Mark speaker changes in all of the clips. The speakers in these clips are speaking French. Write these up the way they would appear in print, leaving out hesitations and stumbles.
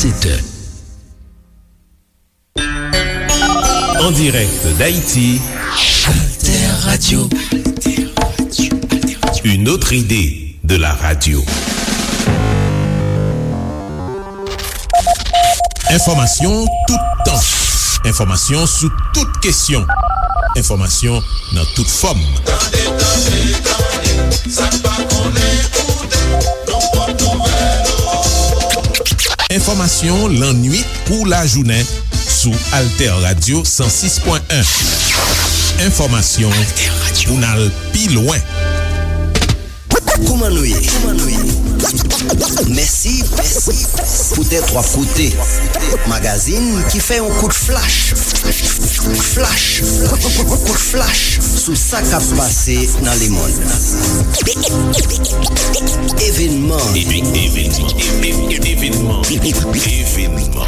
Speaker 1: 17h.
Speaker 2: En direct d'Haïti,
Speaker 1: Alter Radio.
Speaker 2: Une autre idée de la radio. Information tout temps. Information sous toutes questions. Information dans toute forme. Information l'ennui pour la journée sous Alter Radio 106.1. Information ou n'al pi loin.
Speaker 3: Koumanouye. Merci pou tè trois côtés. Magazine qui fait un coup de flash. Coup de flash sous sa qui a passé dans le monde. Événement.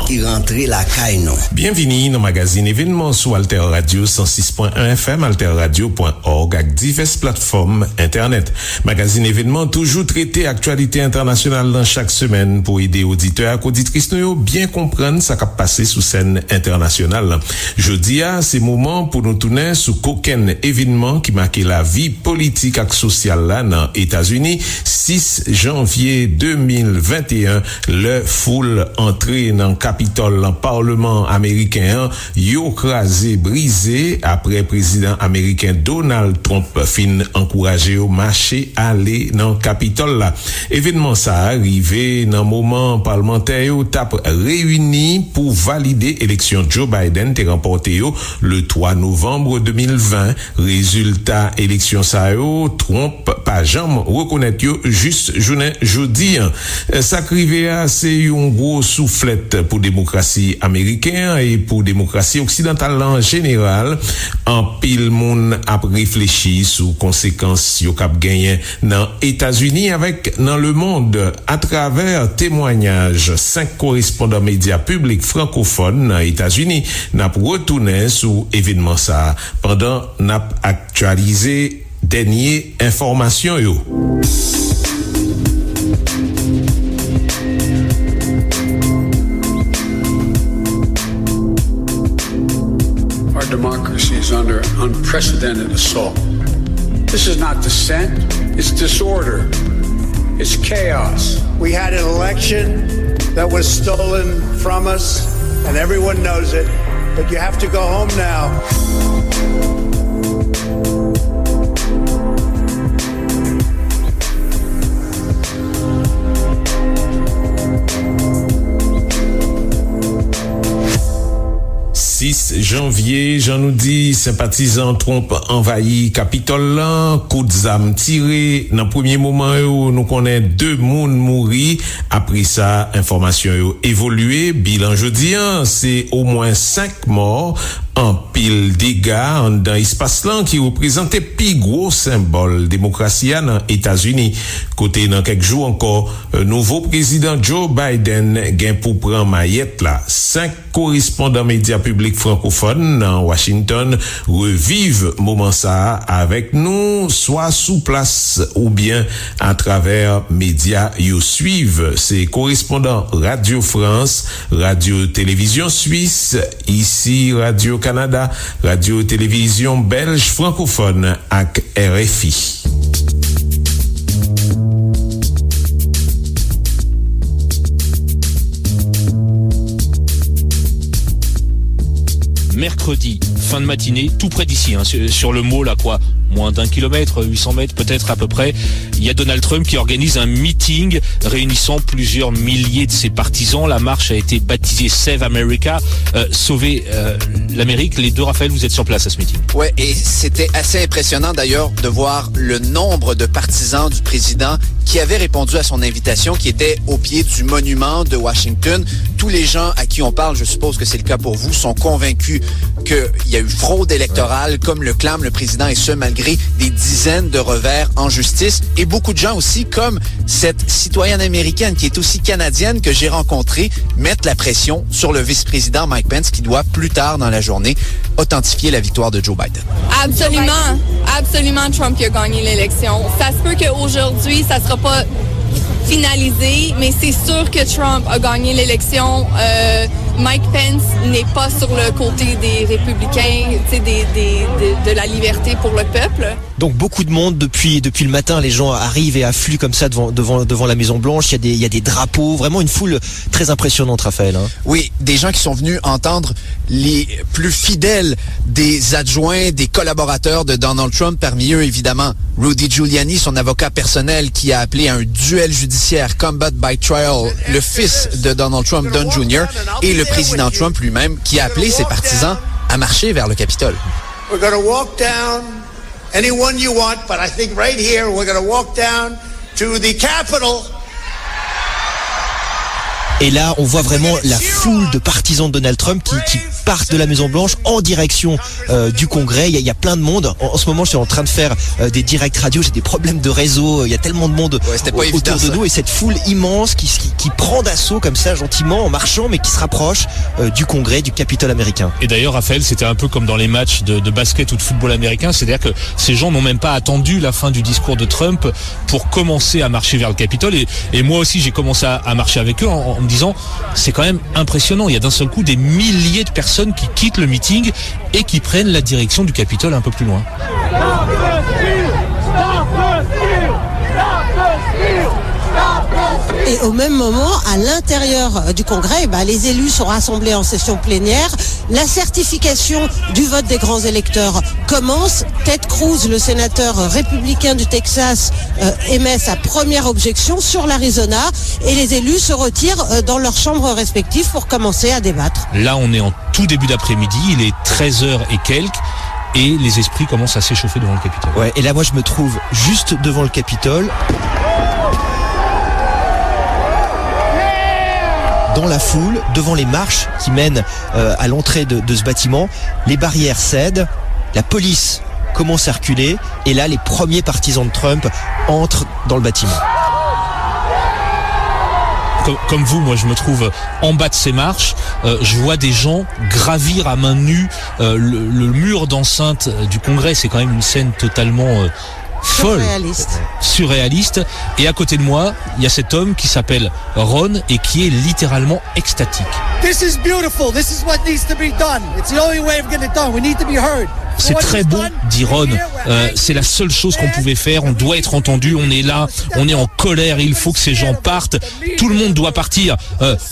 Speaker 3: Qui rentrait la caille non.
Speaker 2: Bienvenue dans magazine événement sous Alter Radio 106.1 FM, alterradio.org avec diverses plateformes internet. Magazine événement toujours traité actualité internationale dans chaque semaine pour aider auditeurs et auditrices nous bien comprendre ce qui a passé sous scène internationale. Jeudi, c'est moment pour nous tourner sous aucun événement qui marquait la vie politique et sociale là dans les États-Unis. 6 janvier 2021, le foule entré dans le Capitole, dans le Parlement américain, yo crasé, brisé après président américain Donald Trump fin encouragé au marché aller dans le Capitole là. Événement ça arrivé dans moment parlementaire yo tap réuni pour valider élection Joe Biden te remporté le 3 novembre 2020. Résultat élection ça yo Trump pas jamais reconnaître yo juste journée jeudi. Ça crivé c'est un gros soufflette pour démocratie américaine et pour démocratie occidentale en général. En pile monde a réfléchi sur conséquences yo k'ap gagné dans États-Unis avec dans le monde à travers témoignages 5 correspondants médias publics francophones dans États-Unis n'a retourné sur événement ça pendant n'a actualisé dernier information yo.
Speaker 4: Our democracy is under unprecedented assault. This is not dissent, it's disorder. It's chaos.
Speaker 5: We had an election that was stolen from us, and everyone knows it, but you have to go home now.
Speaker 2: Janvier, j'en nous dit, sympathisant Trump envahi Capitole, coup de zam tiré. Dans premier moment, nous connaissons 2 moun mouri. Après ça, information évolué. Bilan jeudi, c'est au moins 5 morts. En pile dégâts dans l'espace-là qui représentait plus gros symbole démocratie dans les États-Unis. Côté dans quelques jours encore, nouveau président Joe Biden gain pour prendre maillette là. 5 correspondants médias publics francophones dans Washington revivent moment ça avec nous, soit sous place ou bien à travers médias you suivent. Ces correspondants Radio France, Radio Télévision Suisse, ici Radio Canada, Radio-Télévision belge francophone ak RFI.
Speaker 6: Mercredi, fin de matinée, tout près d'ici, sur le Mall, à quoi ? Moins d'1 kilomètre, 800 mètres peut-être à peu près. Il y a Donald Trump qui organise un meeting réunissant plusieurs milliers de ses partisans. La marche a été baptisée Save America, sauver l'Amérique. Les deux, Raphaël, vous êtes sur place à ce meeting.
Speaker 7: Ouais, et c'était assez impressionnant d'ailleurs de voir le nombre de partisans du président qui avaient répondu à son invitation, qui était au pied du monument de Washington. Tous les gens à qui on parle, je suppose que c'est le cas pour vous, sont convaincus qu'il y a eu fraude électorale, comme le clame le président, et ce, malgré des dizaines de revers en justice. Et beaucoup de gens aussi, comme cette citoyenne américaine qui est aussi canadienne que j'ai rencontrée, mettent la pression sur le vice-président Mike Pence, qui doit plus tard dans la journée authentifier la victoire de Joe Biden.
Speaker 8: Absolument Trump qui a gagné l'élection. Ça se peut qu'aujourd'hui, ça sera pas finalisé, mais c'est sûr que Trump a gagné l'élection. Mike Pence n'est pas sur le côté des républicains, de la liberté pour le peuple.
Speaker 9: Donc beaucoup de monde depuis le matin, les gens arrivent et affluent comme ça devant la Maison Blanche. Il y a des drapeaux, vraiment une foule très impressionnante, Raphaël. Hein.
Speaker 7: Oui, des gens qui sont venus entendre les plus fidèles des adjoints, des collaborateurs de Donald Trump, parmi eux évidemment Rudy Giuliani, son avocat personnel, qui a appelé à un duel judiciaire, combat by trial, le fils de Donald Trump, Don Jr., et le président Trump lui-même, qui a appelé ses partisans à marcher vers le Capitole.
Speaker 5: We're going to walk down anyone you want, but I think right here we're going to walk down to the Capitol.
Speaker 9: Et là, on voit vraiment la foule de partisans de Donald Trump qui partent de la Maison-Blanche en direction du Congrès. Il y a plein de monde. En ce moment, je suis en train de faire des directs radio. J'ai des problèmes de réseau. Il y a tellement de monde autour de nous. Et cette foule immense qui prend d'assaut comme ça, gentiment, en marchant, mais qui se rapproche du Congrès, du Capitole américain.
Speaker 6: Et d'ailleurs, Raphaël, c'était un peu comme dans les matchs de basket ou de football américain. C'est-à-dire que ces gens n'ont même pas attendu la fin du discours de Trump pour commencer à marcher vers le Capitole. Et moi aussi, j'ai commencé à marcher avec eux en me disant, c'est quand même impressionnant. Il y a d'un seul coup des milliers de personnes qui quittent le meeting et qui prennent la direction du Capitole un peu plus loin.
Speaker 10: Et au même moment, à l'intérieur du Congrès, les élus sont rassemblés en session plénière. La certification du vote des grands électeurs commence. Ted Cruz, le sénateur républicain du Texas, émet sa première objection sur l'Arizona et les élus se retirent dans leurs chambres respectives pour commencer à débattre.
Speaker 6: Là, on est en tout début d'après-midi, il est 13h et quelques. Et les esprits commencent à s'échauffer devant le Capitole.
Speaker 9: Ouais, et là, moi, je me trouve juste devant le Capitole. Dans la foule, devant les marches qui mènent à l'entrée de ce bâtiment, les barrières cèdent, la police commence à reculer, et là, les premiers partisans de Trump entrent dans le bâtiment.
Speaker 6: Comme vous, moi je me trouve en bas de ces marches, je vois des gens gravir à main nue le mur d'enceinte du Congrès. C'est quand même une scène totalement folle, surréaliste. Et à côté de moi, il y a cet homme qui s'appelle Ron et qui est littéralement extatique.
Speaker 11: This is beautiful. This is what needs to be done. It's the only way of getting it done. We need to be heard.
Speaker 6: C'est très beau, dit Ron. C'est la seule chose qu'on pouvait faire. On doit être entendu. On est là. On est en colère. Il faut que ces gens partent. Tout le monde doit partir.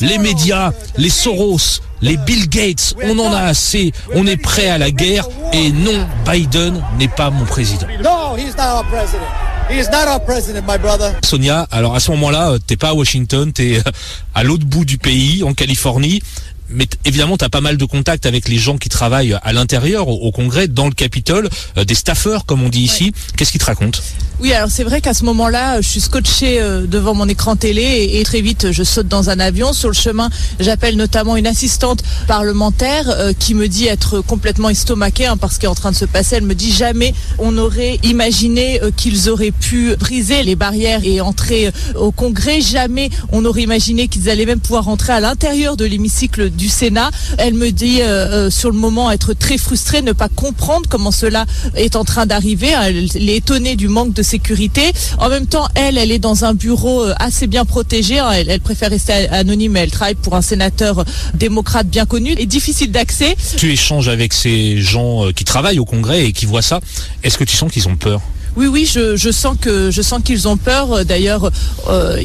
Speaker 6: Les médias, les Soros, les Bill Gates, on en a assez. On est prêt à la guerre. Et non, Biden n'est pas mon président.
Speaker 11: No, he's not our president. He is not our president, my brother.
Speaker 6: Sonia, alors à ce moment-là, t'es pas à Washington, t'es à l'autre bout du pays, en Californie. Mais évidemment, tu as pas mal de contacts avec les gens qui travaillent à l'intérieur, au Congrès, dans le Capitole, des staffeurs, comme on dit ici. Qu'est-ce qu'ils te racontent ?
Speaker 12: Oui, alors c'est vrai qu'à ce moment-là, je suis scotché devant mon écran télé et très vite, je saute dans un avion. Sur le chemin, j'appelle notamment une assistante parlementaire qui me dit être complètement estomaquée parce qu'il est en train de se passer. Elle me dit jamais on n'aurait imaginé qu'ils auraient pu briser les barrières et entrer au Congrès. Jamais on aurait imaginé qu'ils allaient même pouvoir entrer à l'intérieur de l'hémicycle du Sénat. Elle me dit sur le moment être très frustrée, ne pas comprendre comment cela est en train d'arriver. Elle est étonnée du manque de sécurité. En même temps, elle est dans un bureau assez bien protégé. Elle préfère rester anonyme. Elle travaille pour un sénateur démocrate bien connu et difficile d'accès.
Speaker 6: Tu échanges avec ces gens qui travaillent au Congrès et qui voient ça. Est-ce que tu sens qu'ils ont peur ?
Speaker 12: Oui, je sens qu'ils ont peur. D'ailleurs,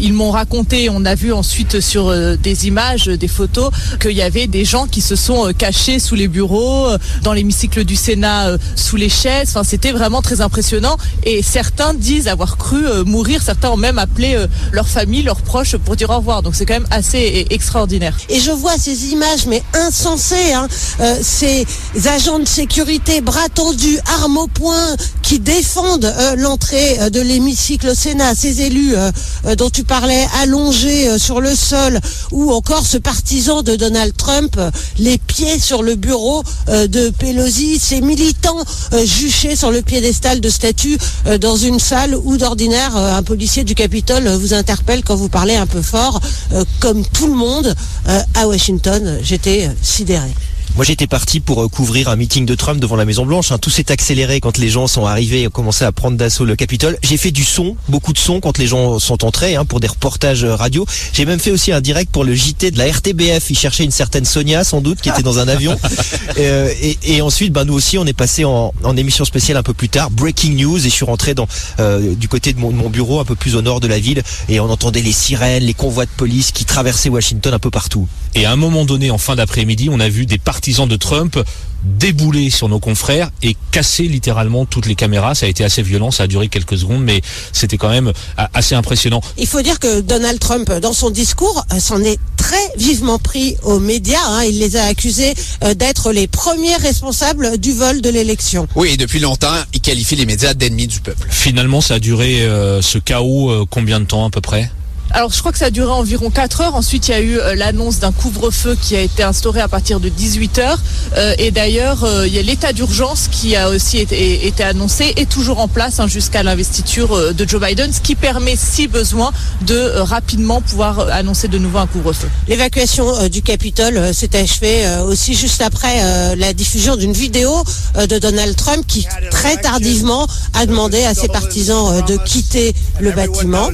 Speaker 12: ils m'ont raconté, on a vu ensuite sur des images, des photos, qu'il y avait des gens qui se sont cachés sous les bureaux, dans l'hémicycle du Sénat, sous les chaises. Enfin, c'était vraiment très impressionnant. Et certains disent avoir cru mourir. Certains ont même appelé leur famille, leurs proches pour dire au revoir. Donc c'est quand même assez extraordinaire.
Speaker 10: Et je vois ces images, mais insensées, ces agents de sécurité, bras tendus, armes au poing, qui défendent l'entrée de l'hémicycle au Sénat, ces élus dont tu parlais allongés sur le sol, ou encore ce partisan de Donald Trump, les pieds sur le bureau de Pelosi, ces militants juchés sur le piédestal de statue dans une salle où d'ordinaire un policier du Capitole vous interpelle quand vous parlez un peu fort. Comme tout le monde à Washington, j'étais sidérée.
Speaker 9: Moi j'étais parti pour couvrir un meeting de Trump devant la Maison Blanche. Tout s'est accéléré quand les gens sont arrivés et ont commencé à prendre d'assaut le Capitole. J'ai fait du son, beaucoup de son quand les gens sont entrés pour des reportages radio. J'ai même fait aussi un direct pour le JT de la RTBF. Ils cherchaient une certaine Sonia sans doute qui était dans un avion. Et ensuite nous aussi on est passé en émission spéciale un peu plus tard, Breaking News, et je suis rentré du côté de mon bureau un peu plus au nord de la ville et on entendait les sirènes, les convois de police qui traversaient Washington un peu partout.
Speaker 6: Et à un moment donné, en fin d'après-midi, on a vu des partisans de Trump débouler sur nos confrères et casser littéralement toutes les caméras. Ça a été assez violent, ça a duré quelques secondes, mais c'était quand même assez impressionnant.
Speaker 10: Il faut dire que Donald Trump, dans son discours, s'en est très vivement pris aux médias. Il les a accusés d'être les premiers responsables du vol de l'élection.
Speaker 7: Oui, et depuis longtemps, il qualifie les médias d'ennemis du peuple.
Speaker 6: Finalement, ça a duré ce chaos combien de temps à peu près ?
Speaker 12: Alors je crois que ça a duré environ 4 heures. Ensuite il y a eu l'annonce d'un couvre-feu qui a été instauré à partir de 18h. Et d'ailleurs il y a l'état d'urgence qui a aussi été annoncé et toujours en place jusqu'à l'investiture de Joe Biden, ce qui permet si besoin de rapidement pouvoir annoncer de nouveau un couvre-feu.
Speaker 10: L'évacuation du Capitole s'est achevée aussi juste après la diffusion d'une vidéo de Donald Trump qui très tardivement a demandé à ses partisans de quitter le bâtiment.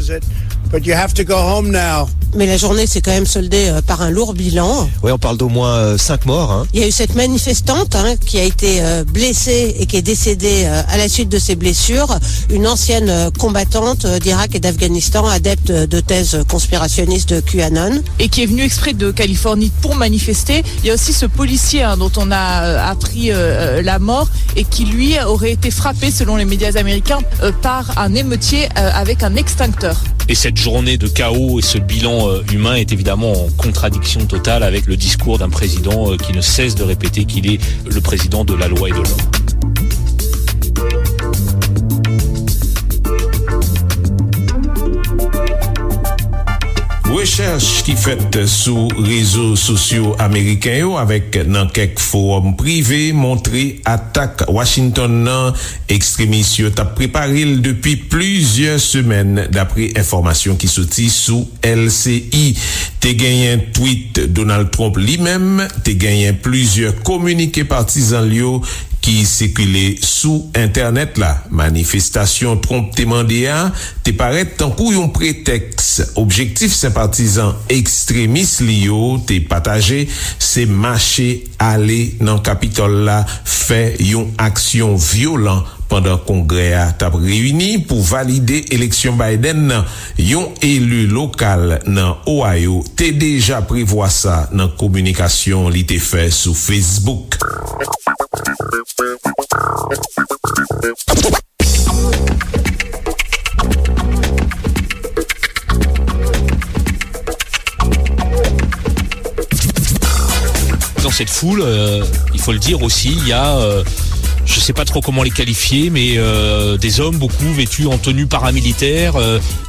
Speaker 5: But you have to go home now.
Speaker 10: Mais la journée s'est quand même soldée par un lourd bilan.
Speaker 9: Oui, on parle d'au moins 5 morts.
Speaker 10: Il y a eu cette manifestante qui a été blessée et qui est décédée à la suite de ses blessures. Une ancienne combattante d'Irak et d'Afghanistan, adepte de thèses conspirationnistes de QAnon.
Speaker 12: Et qui est venue exprès de Californie pour manifester. Il y a aussi ce policier dont on a appris la mort et qui lui aurait été frappé, selon les médias américains, par un émeutier avec un extincteur.
Speaker 6: Et cette journée de chaos et ce bilan humain est évidemment en contradiction totale avec le discours d'un président qui ne cesse de répéter qu'il est le président de la loi et de l'ordre.
Speaker 2: Recherche qui fait sous réseaux sociaux américains yo avec nan quelques forums privés montré attaque Washington nan extrémistes yo t'a préparé depuis plusieurs semaines d'après information qui sorti sous LCI. Te gagné un tweet Donald Trump lui-même, te gagné plusieurs communiqués partisans yo qui circulait sous internet là. Manifestation Trump te mandé te paraît tant pour un prétexte. Objectif sympathisant extrémiste lio te partagé c'est marcher aller dans Capitole là fait une action violente pendant congrès a t'a réuni pour valider élection Biden. Yon élu local dans Ohio te déjà prévoit ça dans communication li te fait sur Facebook.
Speaker 6: Dans cette foule, il faut le dire aussi, il y a je sais pas trop comment les qualifier, mais des hommes beaucoup vêtus en tenue paramilitaire,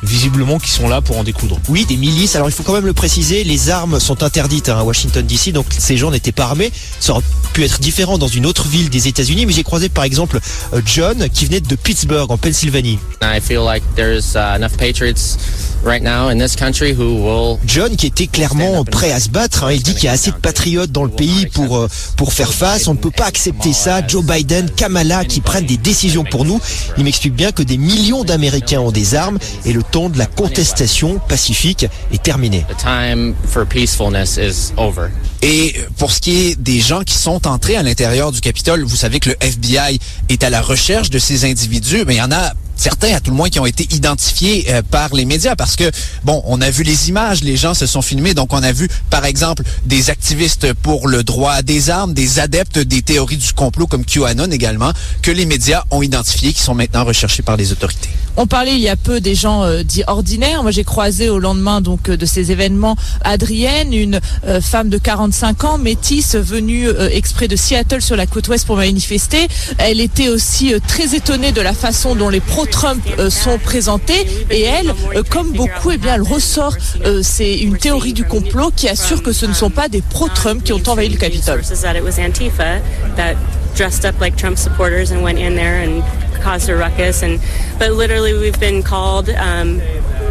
Speaker 6: visiblement qui sont là pour en découdre.
Speaker 9: Oui, des milices. Alors il faut quand même le préciser, les armes sont interdites à Washington DC, donc ces gens n'étaient pas armés. Ça aurait pu être différent dans une autre ville des États-Unis, mais j'ai croisé par exemple John qui venait de Pittsburgh en Pennsylvanie.
Speaker 13: I feel like there's enough patriots right now in this country who will.
Speaker 9: John qui était clairement prêt à se battre, il dit qu'il y a assez de patriotes dans le pays pour faire face. On ne peut pas accepter ça. Joe Biden, Kamala qui prennent des décisions pour nous. Il m'explique bien que des millions d'Américains ont des armes et le temps de la contestation pacifique est terminé.
Speaker 13: The time for peacefulness is over.
Speaker 7: Et pour ce qui est des gens qui sont entrés à l'intérieur du Capitole, vous savez que le FBI est à la recherche de ces individus, mais il y en a certains, à tout le moins, qui ont été identifiés par les médias parce que, bon, on a vu les images, les gens se sont filmés, donc on a vu, par exemple, des activistes pour le droit des armes, des adeptes des théories du complot comme QAnon également, que les médias ont identifiés, qui sont maintenant recherchés par les autorités.
Speaker 12: On parlait il y a peu des gens dits ordinaires. Moi, j'ai croisé au lendemain donc de ces événements Adrienne, une femme de 45 ans, métisse, venue exprès de Seattle sur la côte ouest pour manifester. Elle était aussi très étonnée de la façon dont les pro-Trump sont présentés. Et elle, comme beaucoup, eh bien, elle ressort. C'est une théorie du complot qui assure que ce ne sont pas des pro-Trump qui ont envahi le Capitole.
Speaker 14: Dressed up like Trump supporters and went in there and caused a ruckus. But literally we've been called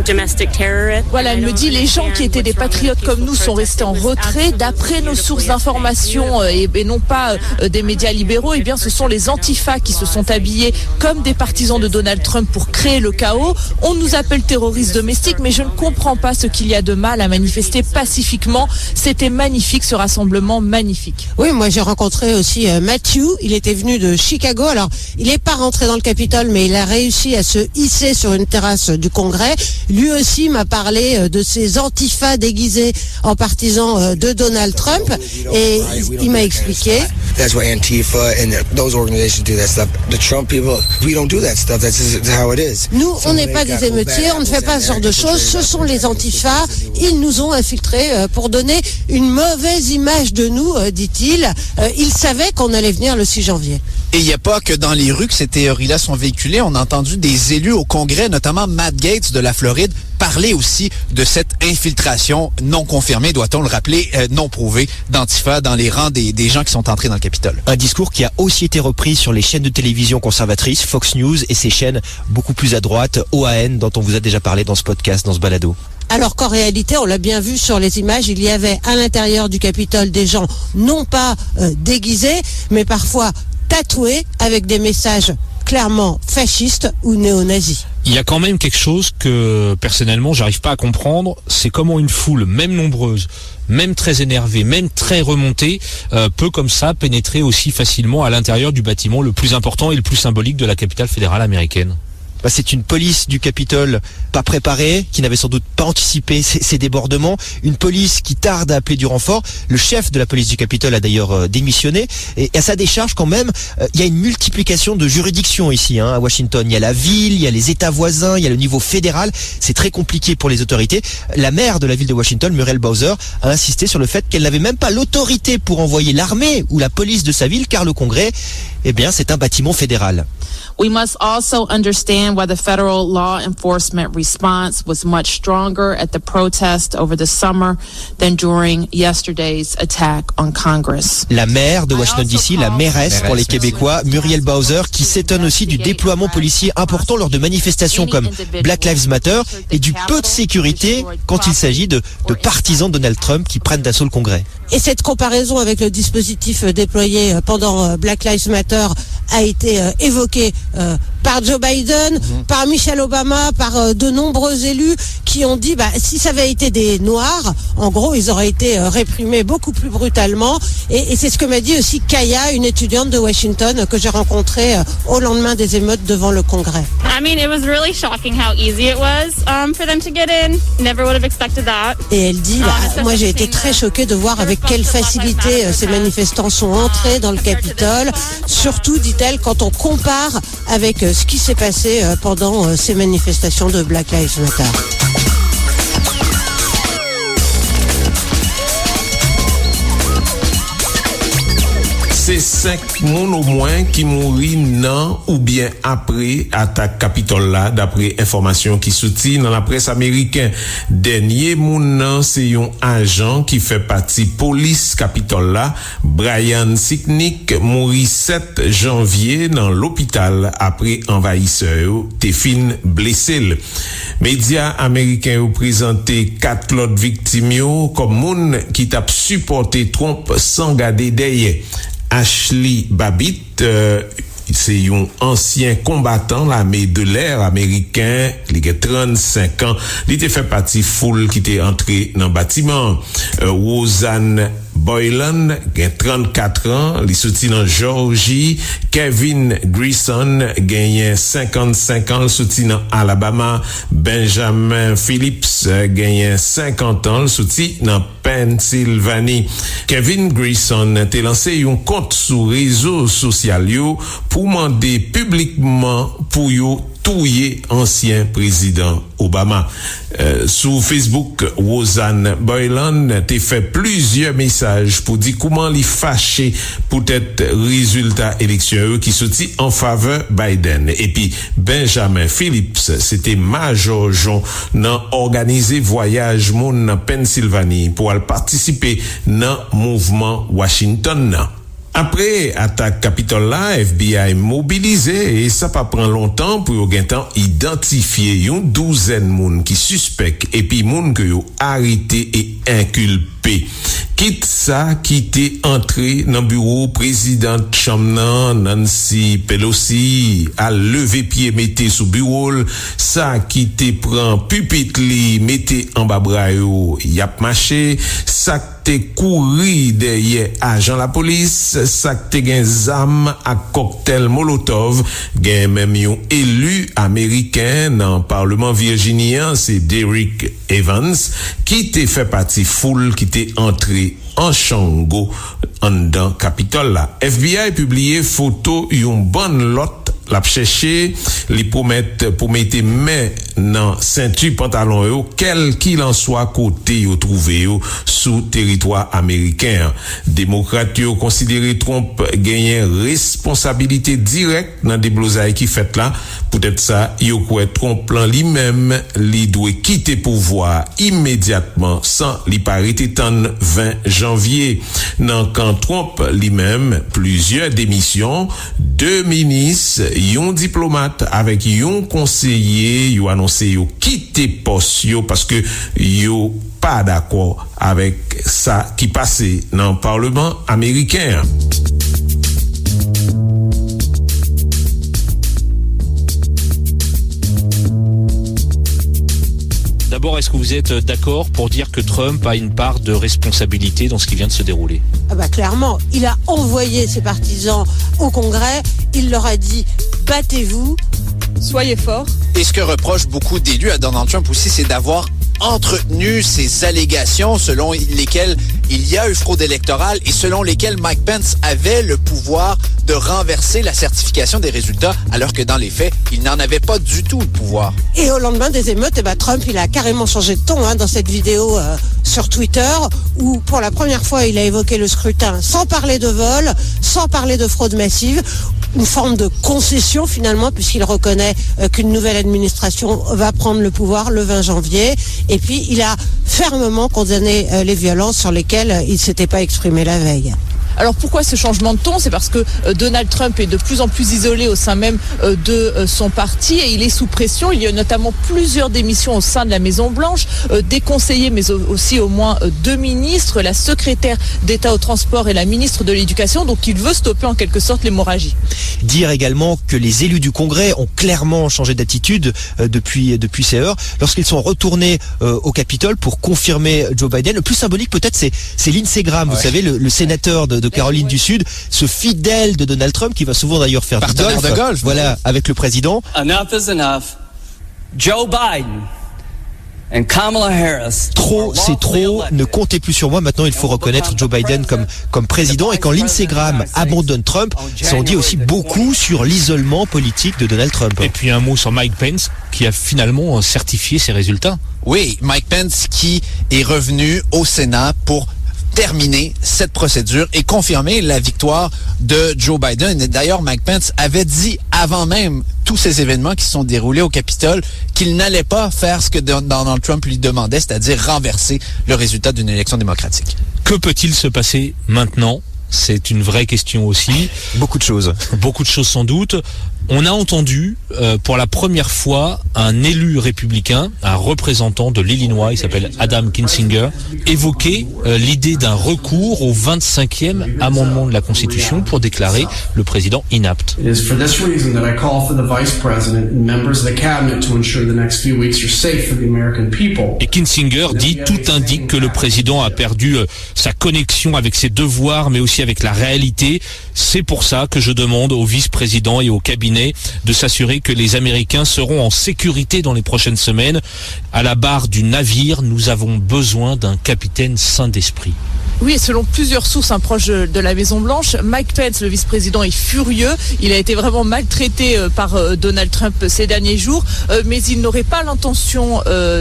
Speaker 14: domestic terrorists.
Speaker 12: Voilà, elle me dit, les gens qui étaient des patriotes comme nous sont restés en retrait. D'après nos sources d'information et non pas des médias libéraux, eh bien ce sont les Antifa qui se sont habillés comme des partisans de Donald Trump pour créer le chaos. On nous appelle terroristes domestiques, mais je ne comprends pas ce qu'il y a de mal à manifester pacifiquement. C'était magnifique, ce rassemblement magnifique.
Speaker 10: Oui, moi j'ai rencontré aussi Matthew, il était venu de Chicago. Alors, il n'est pas rentré dans le Capitole, mais il a réussi à se hisser sur une terrasse du Congrès. Lui aussi m'a parlé de ces Antifa déguisés en partisans de Donald Trump, et il m'a expliqué.
Speaker 1: That's what Antifa and those organizations do that stuff. The Trump people, we don't do that stuff. That's just how it is.
Speaker 10: Nous, on n'est pas des émeutiers, on ne fait pas ce genre de choses. Ce sont les Antifa. Ils nous ont infiltrés pour donner une mauvaise image de nous, dit-il. Ils savaient qu'on allait venir le 6 janvier.
Speaker 7: Et il n'y a pas que dans les rues que ces théories-là sont véhiculées. On a entendu des élus au Congrès, notamment Matt Gaetz de la Floride, parler aussi de cette infiltration non confirmée, doit-on le rappeler, non prouvée, d'Antifa dans les rangs des gens qui sont entrés dans le Capitole.
Speaker 9: Un discours qui a aussi été repris sur les chaînes de télévision conservatrices, Fox News et ses chaînes beaucoup plus à droite, OAN, dont on vous a déjà parlé dans ce podcast, dans ce balado.
Speaker 10: Alors qu'en réalité, on l'a bien vu sur les images, il y avait à l'intérieur du Capitole des gens non pas déguisés, mais parfois tatoués avec des messages clairement fascistes ou néo-nazis.
Speaker 6: Il y a quand même quelque chose que personnellement j'arrive pas à comprendre, c'est comment une foule, même nombreuse, même très énervée, même très remontée, peut comme ça pénétrer aussi facilement à l'intérieur du bâtiment le plus important et le plus symbolique de la capitale fédérale américaine.
Speaker 9: C'est une police du Capitole pas préparée, qui n'avait sans doute pas anticipé ces débordements. Une police qui tarde à appeler du renfort. Le chef de la police du Capitole a d'ailleurs démissionné. Et à sa décharge, quand même, il y a une multiplication de juridictions ici, à Washington. Il y a la ville, il y a les États voisins, il y a le niveau fédéral. C'est très compliqué pour les autorités. La maire de la ville de Washington, Muriel Bowser, a insisté sur le fait qu'elle n'avait même pas l'autorité pour envoyer l'armée ou la police de sa ville, car le Congrès, eh bien, c'est un bâtiment fédéral.
Speaker 15: We must also understand why the federal law enforcement response was much stronger at the protest over the summer than during yesterday's attack on Congress.
Speaker 9: La maire de Washington DC, la mairesse pour les Québécois, Muriel Bowser, qui s'étonne aussi du déploiement policier important lors de manifestations comme Black Lives Matter et du peu de sécurité quand il s'agit de partisans de Donald Trump qui prennent d'assaut le Congrès.
Speaker 10: Et cette comparaison avec le dispositif déployé pendant Black Lives Matter a été évoquée par Joe Biden, par Michelle Obama, par de nombreux élus qui ont dit si ça avait été des Noirs, en gros ils auraient été réprimés beaucoup plus brutalement, et c'est ce que m'a dit aussi Kaya, une étudiante de Washington que j'ai rencontrée au lendemain des émeutes devant le Congrès.
Speaker 14: I mean, it was really shocking how easy it was for them to get in. Never would have expected that.
Speaker 10: Et elle dit, moi j'ai été très choquée de voir avec quelle facilité ces manifestants sont entrés dans le Capitole, surtout, dit-elle, quand on compare avec ce qui s'est passé pendant ces manifestations de Black Lives Matter.
Speaker 2: C'est 5 moun au moins qui mourit nan ou bien après attaque Capitole là, d'après information qui sorti dans la presse américaine. Dernier moun nan c'est un agent qui fait partie police Capitole là, Brian Sicknick, mourit 7 janvier dans l'hôpital après envahisseur te fin blessé. Médias américains ont présenté 4 autres victimes comme moun qui t'a supporté Trump sans garder derrière. Ashley Babbitt, c'est un ancien combattant l'armée de l'air américain, il a 35 ans, il était fait partie foule qui était entré dans le bâtiment. Roseanne Boylan, qui a 34 ans, il est sorti dans Georgie. Kevin Grayson, qui a 55 ans, il est sorti dans Alabama. Benjamin Phillips, qui a 50 ans, il est sorti dans Pennsylvanie. Kevin Grayson a lancé un compte sur réseaux sociaux pour demander publiquement pour yo touyer ancien président Obama. Sur Facebook, Roseanne Boylan a fait plusieurs messages pour dire comment il fâché pour être résultat élection qui sorti en faveur Biden. Et puis Benjamin Phillips, c'était Major Jean, n'a organisé voyage moun dans Pennsylvanie pour participer dans mouvement Washington. Après attaque Capitol la, FBI mobilisé et ça pa pran longtemps pour yo gen tan identifier yon douzaine moun qui suspect et puis moun que yo arrêté et inculpé. Kit sa qui te entré dans bureau président Chamnan Nancy Pelosi a levé pied mette sous bureau ça qui te prend pupitre li mette en bas bras yo yap marché ça te couri derrière agent la police ça te gen zam à cocktail molotov gen même yon élu américain dans parlement virginien c'est Derek Evans qui te fait partie foule qui te entré en Chango en dans Capitol la. FBI publié photo yon bonne lot la chercher li promettre pour mettre main dans ceinture pantalon yo quel qu'il en soit côté yo trouvé yo sous territoire américain. Démocrate yo considéré Trump gagner responsabilité directe dans déblosaille qui fait là peut-être ça yo quoi Trump plan lui-même li doit quitter pouvoir immédiatement sans li parité tan 20 janvier dans quand Trump lui-même plusieurs démissions 2 ministres yon diplomate avec yon conseiller yo annoncé yo quitter poste yo parce que yo pas d'accord avec ça qui passait dans le Parlement américain.
Speaker 6: D'abord, est-ce que vous êtes d'accord pour dire que Trump a une part de responsabilité dans ce qui vient de se dérouler?
Speaker 10: Clairement, il a envoyé ses partisans au Congrès, il leur a dit « battez-vous, soyez forts ».
Speaker 7: Et ce que reprochent beaucoup d'élus à Donald Trump aussi, c'est d'avoir entretenu ces allégations selon lesquelles il y a eu fraude électorale et selon lesquelles Mike Pence avait le pouvoir de renverser la certification des résultats alors que dans les faits, il n'en avait pas du tout le pouvoir.
Speaker 10: Et au lendemain des émeutes, Trump, il a carrément changé de ton dans cette vidéo sur Twitter où pour la première fois, il a évoqué le scrutin sans parler de vol, sans parler de fraude massive, une forme de concession finalement puisqu'il reconnaît qu'une nouvelle administration va prendre le pouvoir le 20 janvier et puis il a fermement condamné les violences sur lesquelles il ne s'était pas exprimé la veille.
Speaker 12: Alors pourquoi ce changement de ton? C'est parce que Donald Trump est de plus en plus isolé au sein même de son parti et il est sous pression. Il y a notamment plusieurs démissions au sein de la Maison Blanche, des conseillers mais aussi au moins 2 ministres, la secrétaire d'État au transport et la ministre de l'Éducation. Donc il veut stopper en quelque sorte l'hémorragie.
Speaker 9: Dire également que les élus du Congrès ont clairement changé d'attitude depuis ces heures lorsqu'ils sont retournés au Capitole pour confirmer Joe Biden. Le plus symbolique peut-être c'est Lindsey Graham, vous savez, le sénateur de Caroline du Sud, ce fidèle de Donald Trump qui va souvent d'ailleurs faire du golf, voilà, avec le président.
Speaker 16: Enough is enough. Joe Biden and Kamala Harris.
Speaker 9: Trop, c'est trop. Ne comptez plus sur moi. Maintenant, il faut reconnaître Joe Biden comme président. Et quand Lindsey Graham abandonne Trump, ça en dit aussi beaucoup sur l'isolement politique de Donald Trump.
Speaker 6: Et puis un mot sur Mike Pence qui a finalement certifié ses résultats.
Speaker 7: Oui, Mike Pence qui est revenu au Sénat pour terminer cette procédure et confirmer la victoire de Joe Biden. Et d'ailleurs, Mike Pence avait dit avant même tous ces événements qui se sont déroulés au Capitole qu'il n'allait pas faire ce que Donald Trump lui demandait, c'est-à-dire renverser le résultat d'une élection démocratique.
Speaker 6: Que peut-il se passer maintenant? C'est une vraie question aussi.
Speaker 9: Beaucoup de choses.
Speaker 6: Beaucoup de choses sans doute. On a entendu pour la première fois un élu républicain, un représentant de l'Illinois, il s'appelle Adam Kinzinger, évoquer l'idée d'un recours au 25e amendement de la Constitution pour déclarer le président inapte. Et Kinzinger dit « Tout indique que le président a perdu sa connexion avec ses devoirs, mais aussi avec la réalité. C'est pour ça que je demande au vice-président et au cabinet de s'assurer que les Américains seront en sécurité dans les prochaines semaines. À la barre du navire, nous avons besoin d'un capitaine sain d'esprit. »
Speaker 12: Oui, et selon plusieurs sources proches de la Maison Blanche, Mike Pence, le vice-président, est furieux. Il a été vraiment maltraité par Donald Trump ces derniers jours, mais il n'aurait pas l'intention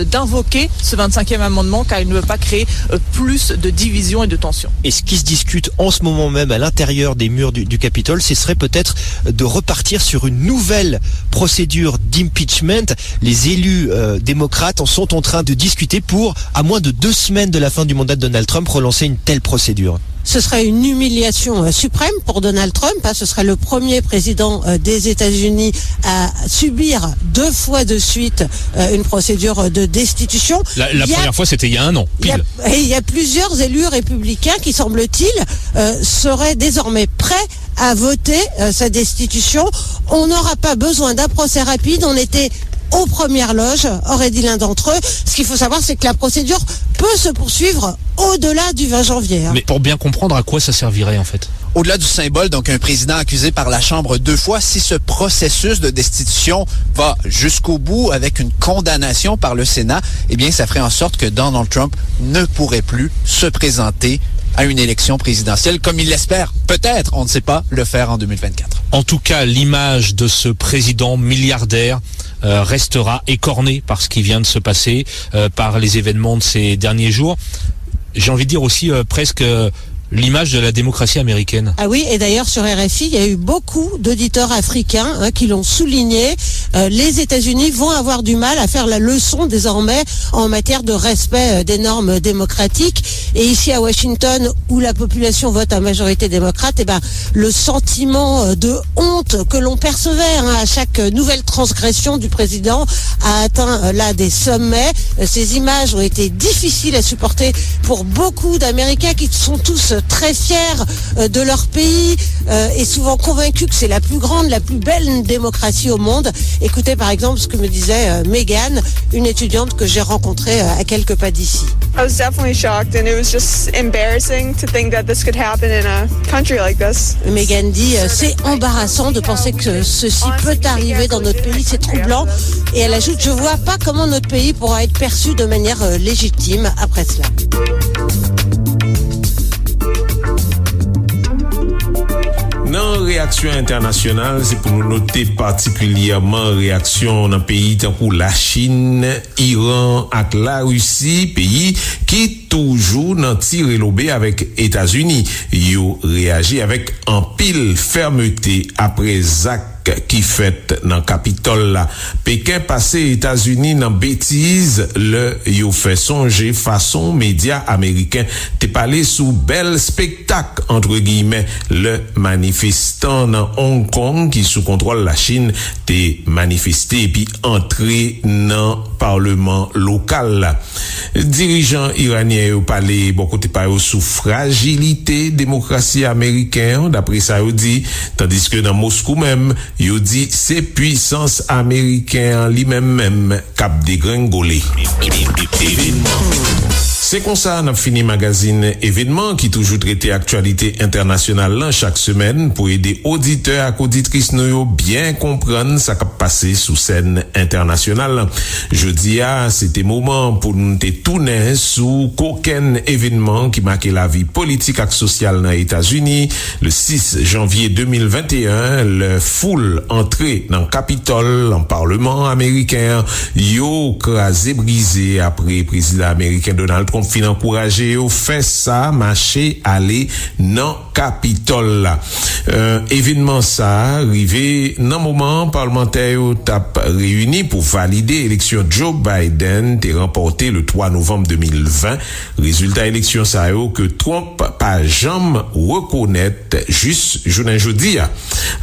Speaker 12: d'invoquer ce 25e amendement car il ne veut pas créer plus de division et de tension.
Speaker 9: Et ce qui se discute en ce moment même à l'intérieur des murs du Capitole, ce serait peut-être de repartir sur une nouvelle procédure d'impeachment. Les élus démocrates en sont en train de discuter pour, à moins de 2 semaines de la fin du mandat de Donald Trump, relancer une telle procédure.
Speaker 10: ce serait une humiliation suprême pour Donald Trump. Ce serait le premier président des États-Unis à subir 2 fois de suite une procédure de destitution.
Speaker 6: La première fois, c'était il y a 1 an, pile.
Speaker 10: Il y a plusieurs élus républicains qui, semble-t-il, seraient désormais prêts à voter sa destitution. On n'aura pas besoin d'un procès rapide. On était aux premières loges, aurait dit l'un d'entre eux. Ce qu'il faut savoir, c'est que la procédure peut se poursuivre au-delà du 20 janvier.
Speaker 6: Mais pour bien comprendre à quoi ça servirait, en fait.
Speaker 7: Au-delà du symbole, donc un président accusé par la Chambre 2 fois, si ce processus de destitution va jusqu'au bout avec une condamnation par le Sénat, eh bien, ça ferait en sorte que Donald Trump ne pourrait plus se présenter à une élection présidentielle, comme il l'espère, peut-être, on ne sait pas, le faire en 2024.
Speaker 6: En tout cas, l'image de ce président milliardaire restera écornée par ce qui vient de se passer, par les événements de ces derniers jours. J'ai envie de dire aussi presque l'image de la démocratie américaine.
Speaker 10: Ah oui, et d'ailleurs sur RFI, il y a eu beaucoup d'auditeurs africains qui l'ont souligné. Les États-Unis vont avoir du mal à faire la leçon désormais en matière de respect des normes démocratiques. Et ici à Washington, où la population vote à majorité démocrate, eh ben, le sentiment de honte que l'on percevait à chaque nouvelle transgression du président a atteint là des sommets. Ces images ont été difficiles à supporter pour beaucoup d'Américains qui sont tous très fiers de leur pays et souvent convaincus que c'est la plus grande, la plus belle démocratie au monde. Écoutez par exemple ce que me disait Megan, une étudiante que j'ai rencontrée à quelques pas d'ici.
Speaker 17: I was definitely shocked and it was just embarrassing to think that this could happen in a country like this.
Speaker 10: Megan dit c'est embarrassant de penser que ceci peut arriver dans notre pays, c'est troublant. Et elle ajoute, je vois pas comment notre pays pourra être perçu de manière légitime après cela.
Speaker 2: Nan reaksyon internasyonal, se pou nou note partikulyaman reaksyon nan peyi tankou la Chine, Iran ak la Russi, peyi ki toujou nan tire lobe avek Etasuni. Yo reagi avek anpil fermete apre zak ki fet nan Kapitol la. Pekin pase Etasuni nan betize le yo fe sonje fason media Ameriken te pale sou bel spektak entre guillemets le manifestant nan Hong Kong ki sou kontrol la Chine te manifeste epi entre nan parlement lokal la. Dirijan iranien yo pale bokote pa yo sou fragilite demokrasi Ameriken dapre sa yo di, tandis ke nan Moskou mem yo di se puissance Ameriken li mem kap de grengole. Se kon sa nan fini magazine Evenement ki toujou trete aktualite internasyonal lan chak semen pou ede auditeur ak auditris nou yo bien kompran sa kap pase sou sen internasyonal. Jeudi a, sete mouman pou nou te toune sou koken evenement ki make la vi politik ak sosyal nan Etats-Unis. Le 6 janvier 2021, le foule entre nan Kapitol, nan Parlement Ameriken, yo krasé brisé apre prezident Ameriken Donald Trump fin ankouraje yo fè sa mache ale nan Kapitol la. Evenement sa rive nan mouman parlementaire yo tap reuni pou valide eleksyon Joe Biden te remporte le 3 novembre 2020. Rezultat eleksyon sa yo ke Trump pa jam rekonnet jus jounen jodi a.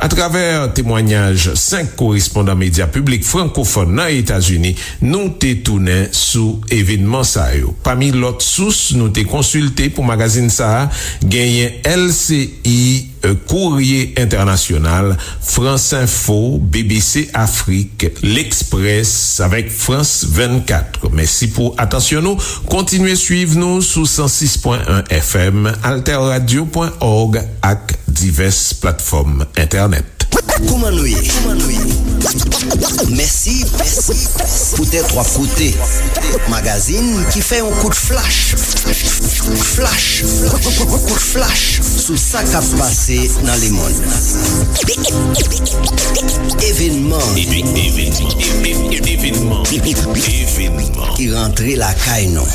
Speaker 2: A traver témoignage 5 korespondant média publik francophone nan Etats-Unis, nou te toune sou evenement sa yo. Parmi lot sous nou te konsulte pou magazine sa genyen LCI, Courrier International, France Info, BBC Afrique, L'Express avec France 24. Merci pour attention nou. Continuez suivre nou sou 106.1 FM, alterradio.org ak diverses plateformes internet.
Speaker 3: Koumanouye. Merci pou tè 3 koute. Magazine ki fè un kou de flash. Kou de flash sou sa ka pase nan le moun. Événement ki rentre la kaye nou.